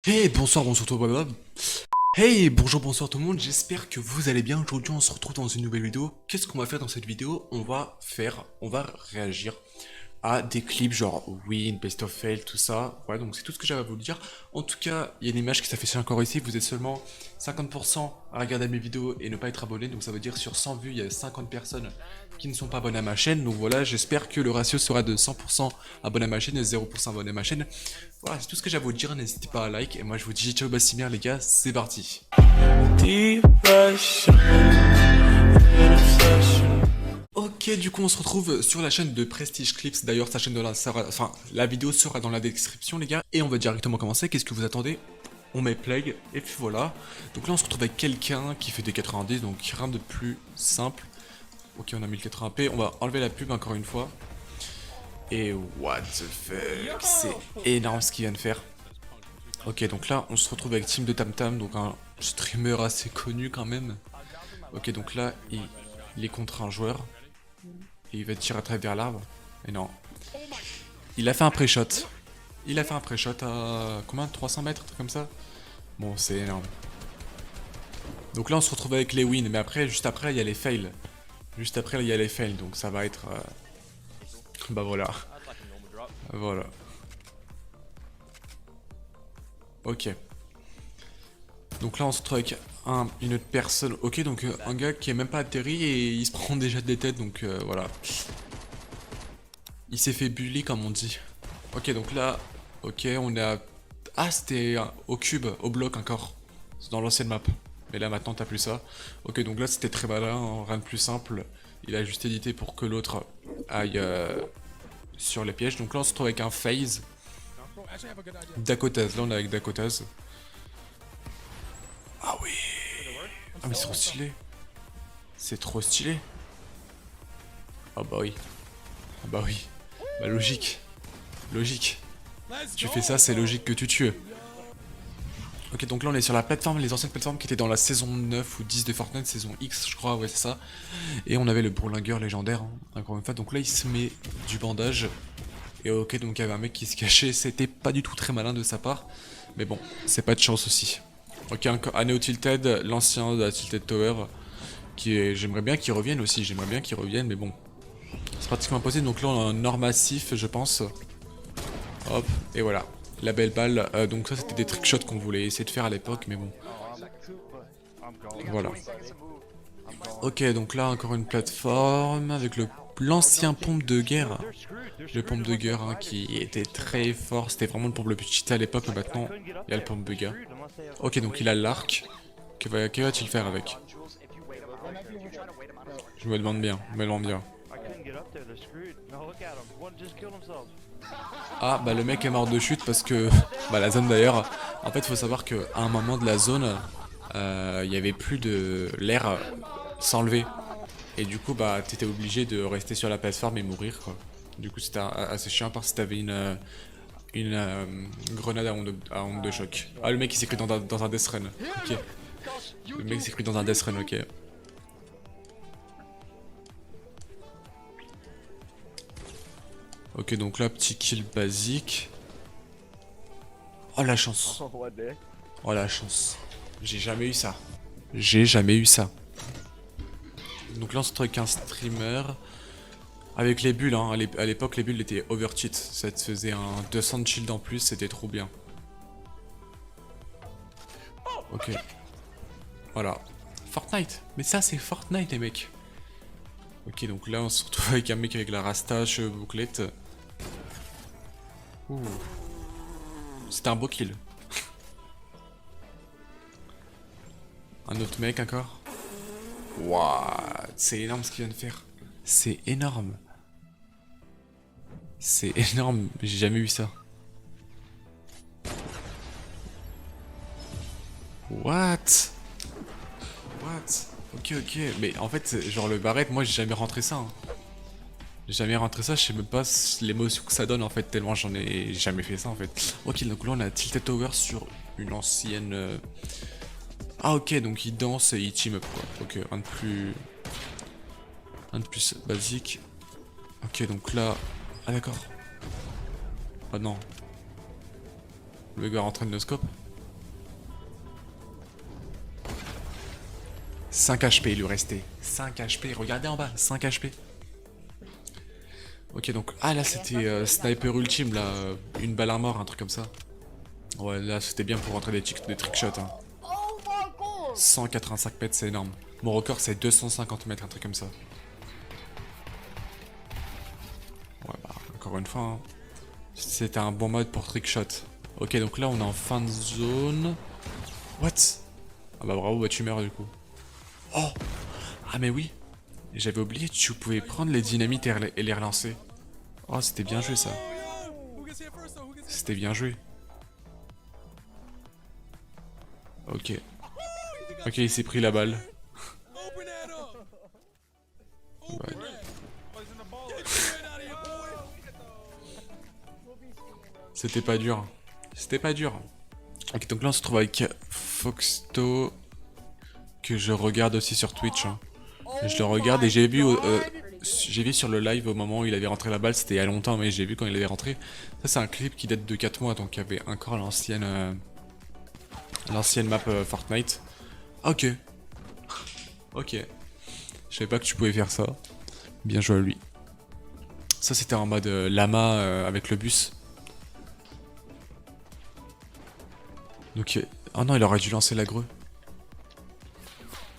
Hey, bonsoir, bonsoir tout le monde. Hey, bonjour, bonsoir tout le monde, j'espère que vous allez bien. Aujourd'hui on se retrouve dans une nouvelle vidéo. Qu'est-ce qu'on va faire dans cette vidéo? On va réagir à des clips genre Win, Best of Fail, tout ça. Voilà, donc c'est tout ce que j'avais à vous dire. En tout cas, il y a une image qui s'affiche encore ici. Vous êtes seulement 50% à regarder mes vidéos et ne pas être abonné. Donc ça veut dire sur 100 vues, il y a 50 personnes qui ne sont pas abonnées à ma chaîne. Donc voilà, j'espère que le ratio sera de 100% abonnés à ma chaîne et 0% abonnés à ma chaîne. Voilà, c'est tout ce que j'avais à vous dire. N'hésitez pas à like. Et moi je vous dis ciao Bassimir les gars, c'est parti. Ok, du coup on se retrouve sur la chaîne de Prestige Clips. D'ailleurs sa chaîne de la vidéo sera dans la description les gars. Et on va directement commencer. Qu'est-ce que vous attendez? On met play et puis voilà. Donc là on se retrouve avec quelqu'un qui fait des 90, donc rien de plus simple. Ok, on a mis le 80p. On va enlever la pub encore une fois. Et what the fuck, c'est énorme ce qu'il vient de faire. Ok, donc là on se retrouve avec Team de Tam Tam, donc un streamer assez connu quand même. Ok, donc là il est contre un joueur. Et il va tirer à travers l'arbre. Et non. Il a fait un pré-shot. Il a fait un pré-shot à combien? 300 mètres, un truc comme ça. Bon, c'est énorme. Donc là, on se retrouve avec les wins. Mais après, juste après, il y a les fails. Juste après, il y a les fails. Donc ça va être... Bah voilà. Voilà. Ok. Donc là, on se retrouve avec une autre personne. Ok, donc un gars qui est même pas atterri et il se prend déjà des têtes. Donc voilà. Il s'est fait bully comme on dit. Ok, donc là, ok, on est à... Ah, c'était au cube, au bloc encore. C'est dans l'ancienne map. Mais là, maintenant, t'as plus ça. Ok, donc là, c'était très malin, hein, rien de plus simple. Il a juste édité pour que l'autre aille sur les pièges. Donc là, on se retrouve avec un phase. Dakotaz, là, on est avec Dakotaz. Ah oui. Ah, mais c'est trop stylé. C'est trop stylé. Ah bah oui. Ah bah oui. Bah logique. Logique. Tu fais ça, c'est logique que tu tues. Ok, donc là on est sur la plateforme, les anciennes plateformes qui étaient dans la saison 9 ou 10 de Fortnite, saison X je crois, ouais c'est ça. Et on avait le bourlingueur légendaire, hein, encore une fois. Donc là il se met du bandage. Et ok, donc il y avait un mec qui se cachait, c'était pas du tout très malin de sa part. Mais bon, c'est pas de chance aussi. Ok, un Neo Tilted, l'ancien de la Tilted Tower, qui est... J'aimerais bien qu'il revienne aussi, j'aimerais bien qu'il revienne, mais bon. C'est pratiquement impossible, donc là on a un or massif je pense. Hop, et voilà. La belle balle, donc ça c'était des trickshots qu'on voulait essayer de faire à l'époque, mais bon. Voilà. Ok, donc là encore une plateforme avec l'ancien pompe de guerre. Le pompe de guerre hein, qui était très fort, c'était vraiment le pompe le plus cheaté à l'époque, mais maintenant il y a le pompe de guerre. Ok, donc il a l'arc. Que va-t-il faire avec? Je me demande bien, je me demande bien. Ah bah le mec est mort de chute parce que bah la zone d'ailleurs. En fait faut savoir qu'à un moment de la zone il y avait plus de l'air s'enlever et du coup bah t'étais obligé de rester sur la plateforme et mourir quoi. Du coup c'était assez chiant à part si t'avais une grenade à onde de choc. Ah le mec il s'est cru dans un death run. Ok. Le mec s'est cru dans un death run ok. Ok donc là petit kill basique. Oh la chance. Oh la chance. J'ai jamais eu ça. J'ai jamais eu ça. Donc là on se retrouve avec un streamer. Avec les bulles, hein. À l'époque les bulles étaient overcheat. Ça te faisait un 200 de shield en plus, c'était trop bien. Ok. Voilà. Fortnite. Mais ça c'est Fortnite les mecs. Ok donc là on se retrouve avec un mec avec la rasta, cheveux bouclette. Ouh. C'était un beau kill. Un autre mec encore. Waouh, c'est énorme ce qu'il vient de faire. C'est énorme. C'est énorme, j'ai jamais eu ça. What? What? Ok, ok. Mais en fait, genre le barrette, moi j'ai jamais rentré ça. Hein. J'ai jamais rentré ça, je sais même pas l'émotion que ça donne en fait, tellement j'en ai jamais fait ça en fait. Ok, donc là on a Tilted Tower sur une ancienne... Ah ok, donc il danse et il team up quoi. Ok, un de plus... Un de plus basique. Ok, donc là... Ah d'accord. Ah non. Le gars rentre de no scope. 5 HP il lui restait. 5 HP, regardez en bas, 5 HP. Ok, donc... Ah, là, c'était sniper ultime, là. Une balle à mort, un truc comme ça. Ouais, là, c'était bien pour rentrer des trickshots. Hein. 185 mètres, c'est énorme. Mon record, c'est 250 mètres, un truc comme ça. Ouais, bah, encore une fois, hein. C'était un bon mode pour trickshot. Ok, donc là, on est en fin de zone. What? Ah bah bravo, bah tu meurs du coup. Oh! Ah mais oui! J'avais oublié, tu pouvais prendre les dynamites et les relancer. Oh, c'était bien joué ça. C'était bien joué. Ok. Ok, il s'est pris la balle. Ouais. C'était pas dur. C'était pas dur. Ok, donc là on se trouve avec Foxto, que je regarde aussi sur Twitch. Hein. Je le regarde et j'ai vu sur le live au moment où il avait rentré la balle, c'était il y a longtemps, mais j'ai vu quand il avait rentré. Ça c'est un clip qui date de 4 mois, donc il y avait encore l'ancienne map Fortnite. Ok. Ok. Je savais pas que tu pouvais faire ça. Bien joué à lui. Ça c'était en mode lama avec le bus. Donc, oh non, il aurait dû lancer l'agreux.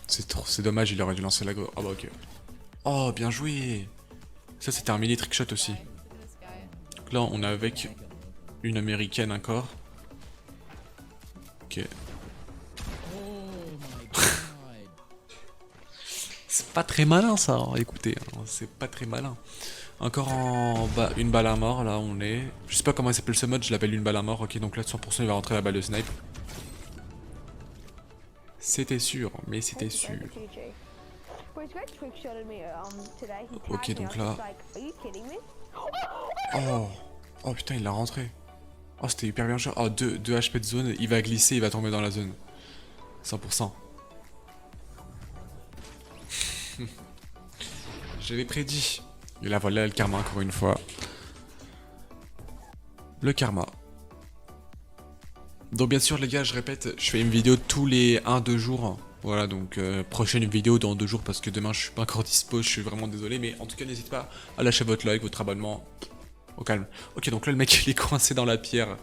C'est dommage, il aurait dû lancer l'agreux. Oh bah ok. Oh, bien joué. Ça, c'était un mini trickshot aussi. Donc là, on est avec une américaine encore. Ok. C'est pas très malin ça, hein. Écoutez, hein, c'est pas très malin. Encore en bas, une balle à mort, là on est. Je sais pas comment il s'appelle ce mode, je l'appelle une balle à mort. Ok, donc là 100% il va rentrer la balle de snipe. C'était sûr, mais c'était sûr. Ok, donc là... Oh, oh putain, il l'a rentré. Oh, c'était hyper bien joué. Oh, 2 HP de zone, il va glisser, il va tomber dans la zone. 100%. J'avais prédit. Et là, voilà le karma, encore une fois. Le karma. Donc bien sûr les gars, je répète, je fais une vidéo tous les 1-2 jours. Voilà, donc prochaine vidéo dans 2 jours parce que demain je suis pas encore dispo, je suis vraiment désolé. Mais en tout cas, n'hésitez pas à lâcher votre like, votre abonnement. Au calme. Ok, donc là le mec il est coincé dans la pierre.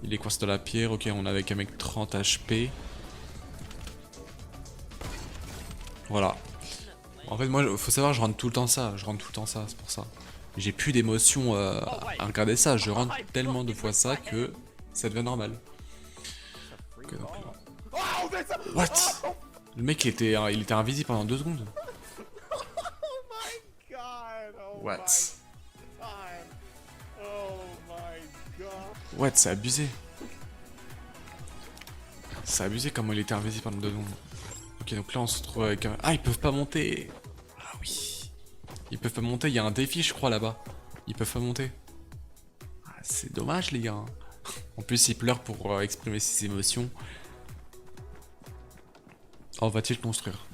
Il est coincé dans la pierre, ok, on est avec un mec 30 HP. Voilà. En fait moi, faut savoir, je rentre tout le temps ça, c'est pour ça. J'ai plus d'émotion à regarder ça, je rentre tellement de fois ça que ça devient normal. Okay, donc là... What? Le mec il était invisible pendant 2 secondes. What? What? C'est abusé. C'est abusé comment il était invisible pendant 2 secondes. Ok, donc là on se retrouve avec un... Ah, ils peuvent pas monter. Ah oui. Ils peuvent pas monter, il y a un défi je crois là-bas. Ils peuvent pas monter. Ah, c'est dommage les gars. En plus il pleure pour exprimer ses émotions. Oh, va-t-il construire?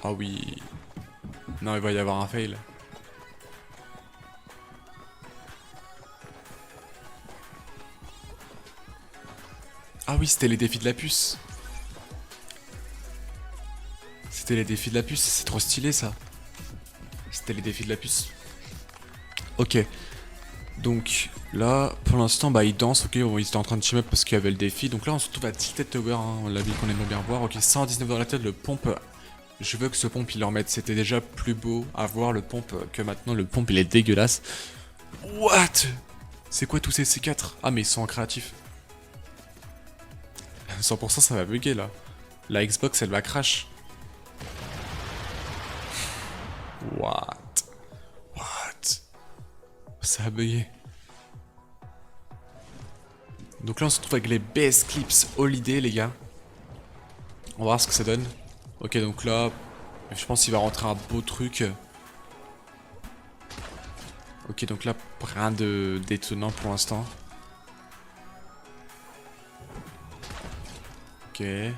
Ah oui. Non, il va y avoir un fail. Ah oui, c'était les défis de la puce. C'était les défis de la puce, c'est trop stylé ça. C'était les défis de la puce. Ok. Donc là, pour l'instant, bah ils dansent, ok, ils étaient en train de team up parce qu'il y avait le défi. Donc là, on se retrouve à Tilted Tower, hein, la ville qu'on aimerait bien voir. Ok, 119 dans la tête, le pompe. Je veux que ce pompe, il leur mette. C'était déjà plus beau à voir le pompe que maintenant. Le pompe, il est dégueulasse. What? C'est quoi tous ces C4? Ah, mais ils sont en créatif. 100% ça va bugger là. La Xbox, elle va crash. What? Ça a bugué. Donc là on se retrouve avec les best clips holiday les gars. On va voir ce que ça donne. Ok, donc là je pense qu'il va rentrer un beau truc. Ok, donc là rien de d'étonnant pour l'instant. Ok. Donc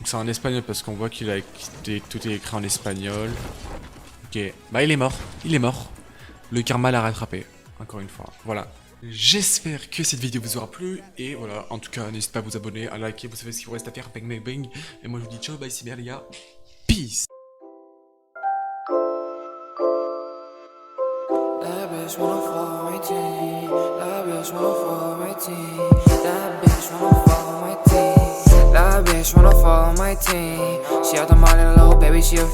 c'est en espagnol parce qu'on voit qu'il a tout est écrit en espagnol. Ok, bah il est mort. Le karma l'a rattrapé, encore une fois. Voilà. J'espère que cette vidéo vous aura plu. Et voilà, en tout cas, n'hésitez pas à vous abonner, à liker. Vous savez ce qu'il vous reste à faire. Bang, bang, bang. Et moi, je vous dis ciao, bye, c'est bien, les gars. Peace. That bitch wanna follow my team. That bitch wanna follow my team. That bitch wanna follow my team. That bitch wanna follow my team. She out the money, little baby, she a